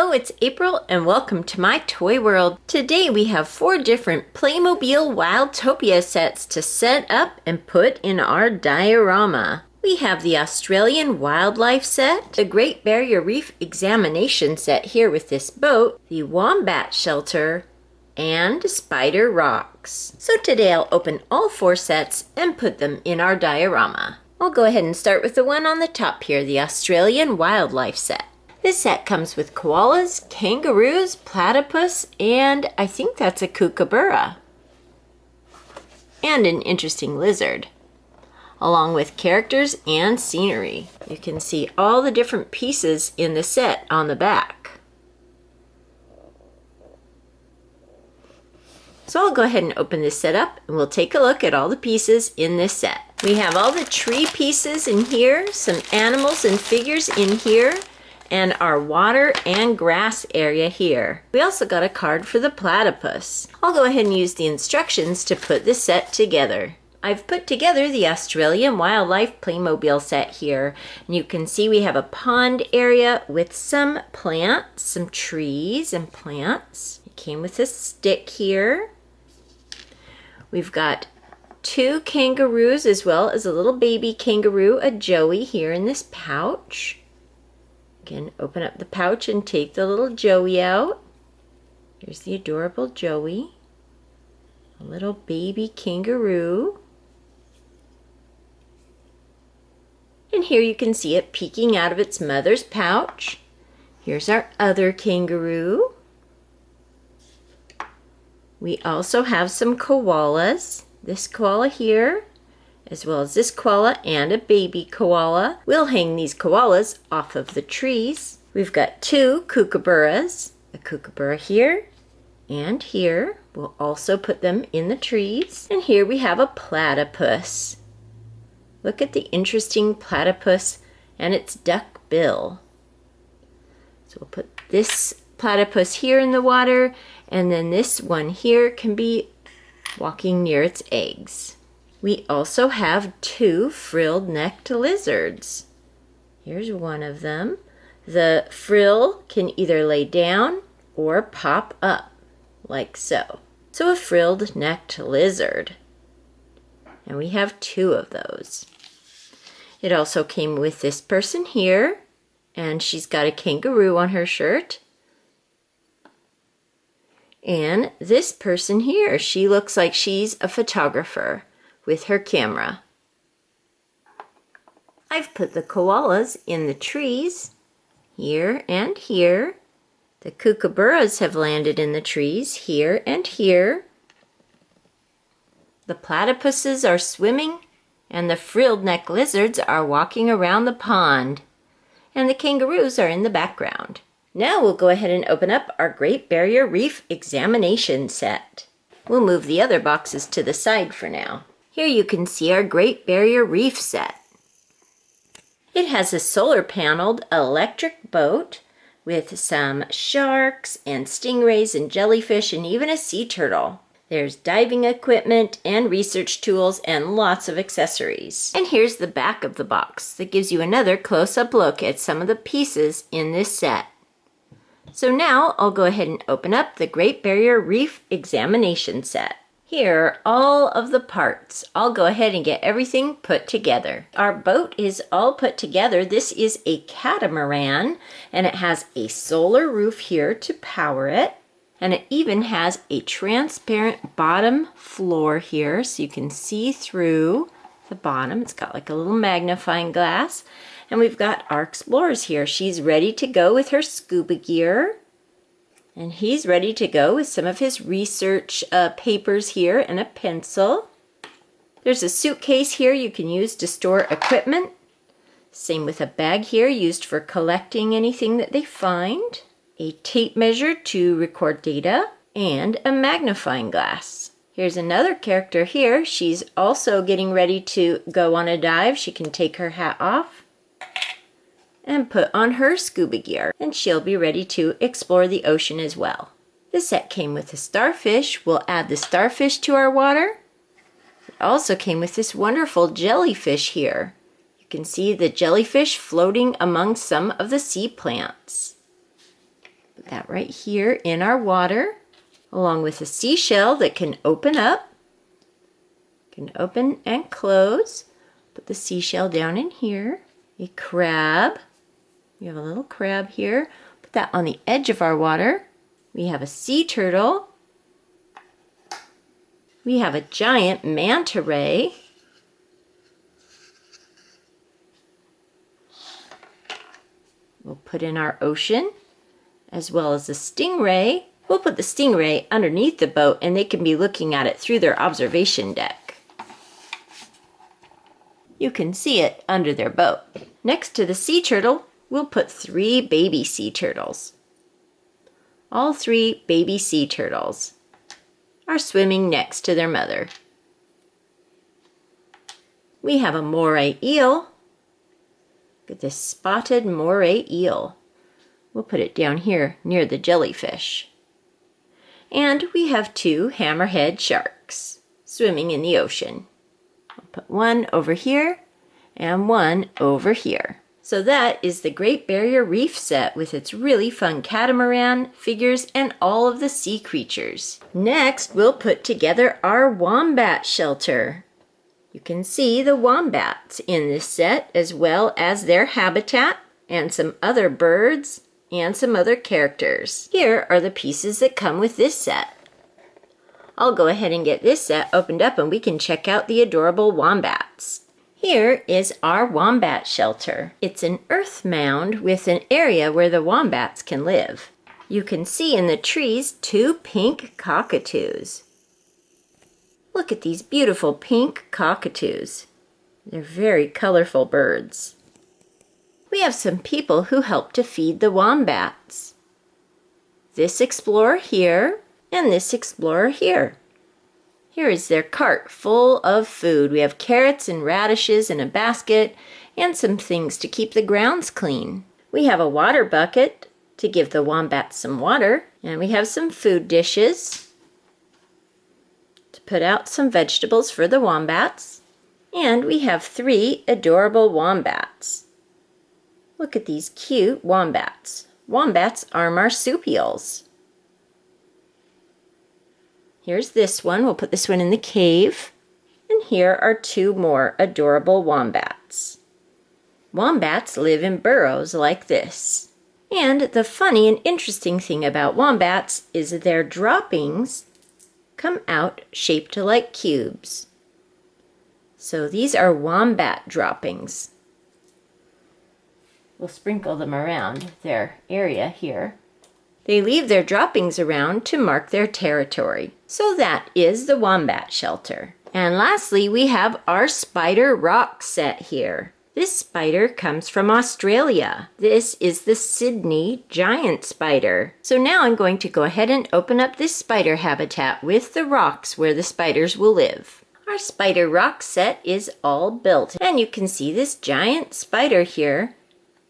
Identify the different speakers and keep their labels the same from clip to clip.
Speaker 1: Hello, it's April and welcome to my toy world. Today we have 4 different Playmobil Wiltopia sets to set up and put in our diorama. We have the Australian Wildlife Set, the Great Barrier Reef Examination Set here with this boat, the Wombat Shelter, and Spider Rocks. So today I'll open all 4 sets and put them in our diorama. I'll go ahead and start with the one on the top here, the Australian Wildlife Set. This set comes with koalas, kangaroos, platypus, and I think that's a kookaburra. And an interesting lizard, along with characters and scenery. You can see all the different pieces in the set on the back. So I'll go ahead and open this set up and we'll take a look at all the pieces in this set. We have all the tree pieces in here, some animals and figures in here, and our water and grass area here. We also got a card for the platypus. I'll go ahead and use the instructions to put this set together. I've put together the Australian Wildlife Playmobil set here. And you can see we have a pond area with some plants, some trees and plants. It came with a stick here. We've got 2 kangaroos as well as a little baby kangaroo, a Joey here in this pouch. Again, open up the pouch and take the little Joey out. Here's the adorable Joey. A little baby kangaroo. And here you can see it peeking out of its mother's pouch. Here's our other kangaroo. We also have some koalas. This koala here, as well as this koala and a baby koala. We'll hang these koalas off of the trees. We've got 2 kookaburras, a kookaburra here and here. We'll also put them in the trees. And here we have a platypus. Look at the interesting platypus and its duck bill. So we'll put this platypus here in the water, and then this one here can be walking near its eggs. We also have 2 frilled-necked lizards. Here's one of them. The frill can either lay down or pop up, like so. So a frilled-necked lizard. And we have 2 of those. It also came with this person here, and she's got a kangaroo on her shirt. And this person here, she looks like she's a photographer with her camera. I've put the koalas in the trees, here and here. The kookaburras have landed in the trees, here and here. The platypuses are swimming, and the frilled-neck lizards are walking around the pond. And the kangaroos are in the background. Now we'll go ahead and open up our Great Barrier Reef Examination Set. We'll move the other boxes to the side for now. Here you can see our Great Barrier Reef set. It has a solar-paneled electric boat with some sharks and stingrays and jellyfish and even a sea turtle. There's diving equipment and research tools and lots of accessories. And here's the back of the box that gives you another close-up look at some of the pieces in this set. So now I'll go ahead and open up the Great Barrier Reef Examination Set. Here are all of the parts. I'll go ahead and get everything put together. Our boat is all put together. This is a catamaran, and it has a solar roof here to power it. And it even has a transparent bottom floor here, so you can see through the bottom. It's got like a little magnifying glass. And we've got our explorers here. She's ready to go with her scuba gear. And he's ready to go with some of his research papers here and a pencil. There's a suitcase here you can use to store equipment. Same with a bag here used for collecting anything that they find. A tape measure to record data. And a magnifying glass. Here's another character here. She's also getting ready to go on a dive. She can take her hat off and put on her scuba gear, and she'll be ready to explore the ocean as well. This set came with a starfish. We'll add the starfish to our water. It also came with this wonderful jellyfish here. You can see the jellyfish floating among some of the sea plants. Put that right here in our water, along with a seashell that can open up. Can open and close. Put the seashell down in here. A crab. We have a little crab here. Put that on the edge of our water. We have a sea turtle. We have a giant manta ray. We'll put in our ocean, as well as a stingray. We'll put the stingray underneath the boat and they can be looking at it through their observation deck. You can see it under their boat. Next to the sea turtle, we'll put 3 baby sea turtles. All 3 baby sea turtles are swimming next to their mother. We have a moray eel. Look at this spotted moray eel. We'll put it down here near the jellyfish. And we have 2 hammerhead sharks swimming in the ocean. I'll put one over here and one over here. So that is the Great Barrier Reef set with its really fun catamaran, figures, and all of the sea creatures. Next, we'll put together our wombat shelter. You can see the wombats in this set, as well as their habitat and some other birds and some other characters. Here are the pieces that come with this set. I'll go ahead and get this set opened up and we can check out the adorable wombats. Here is our wombat shelter. It's an earth mound with an area where the wombats can live. You can see in the trees 2 pink cockatoos. Look at these beautiful pink cockatoos. They're very colorful birds. We have some people who help to feed the wombats. This explorer here and this explorer here. Here is their cart full of food. We have carrots and radishes in a basket and some things to keep the grounds clean. We have a water bucket to give the wombats some water, and we have some food dishes to put out some vegetables for the wombats. And we have 3 adorable wombats. Look at these cute wombats. Wombats are marsupials. Here's this one. We'll put this one in the cave. And here are 2 more adorable wombats. Wombats live in burrows like this. And the funny and interesting thing about wombats is that their droppings come out shaped like cubes. So these are wombat droppings. We'll sprinkle them around their area here. They leave their droppings around to mark their territory. So that is the wombat shelter. And lastly, we have our spider rock set here. This spider comes from Australia. This is the Sydney giant spider. So now I'm going to go ahead and open up this spider habitat with the rocks where the spiders will live. Our spider rock set is all built. And you can see this giant spider here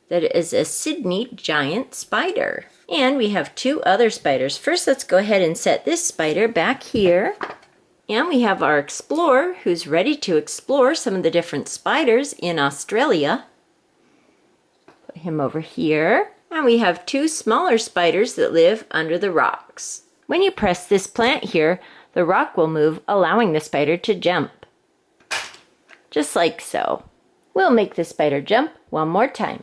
Speaker 1: that is a Sydney giant spider. And we have 2 other spiders. First, let's go ahead and set this spider back here. And we have our explorer who's ready to explore some of the different spiders in Australia. Put him over here. And we have 2 smaller spiders that live under the rocks. When you press this plant here, the rock will move, allowing the spider to jump. Just like so. We'll make the spider jump one more time.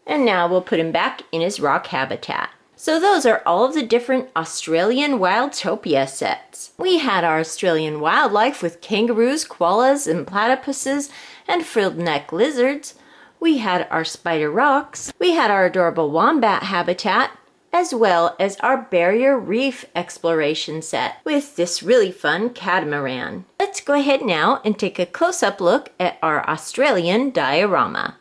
Speaker 1: And now we'll put him back in his rock habitat. So those are all of the different Australian Wiltopia sets. We had our Australian wildlife with kangaroos, koalas, and platypuses, and frilled neck lizards. We had our spider rocks. We had our adorable wombat habitat, as well as our barrier reef exploration set with this really fun catamaran. Let's go ahead now and take a close-up look at our Australian diorama.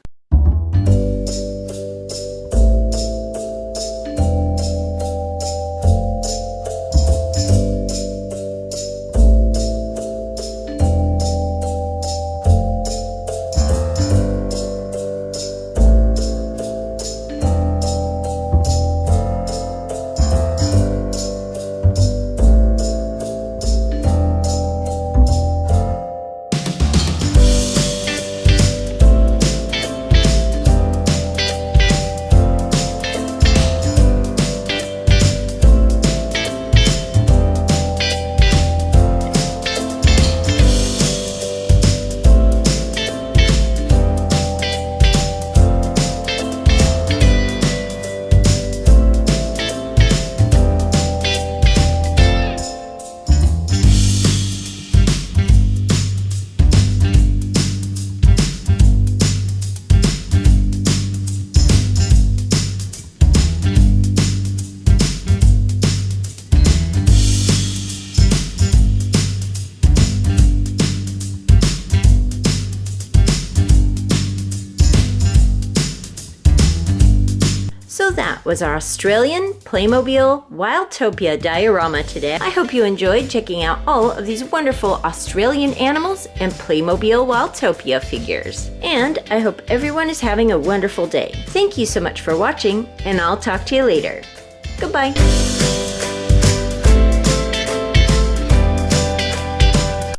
Speaker 1: that was our Australian Playmobil Wiltopia diorama today. I hope you enjoyed checking out all of these wonderful Australian animals and Playmobil Wiltopia figures. And I hope everyone is having a wonderful day. Thank you so much for watching, and I'll talk to you later. Goodbye.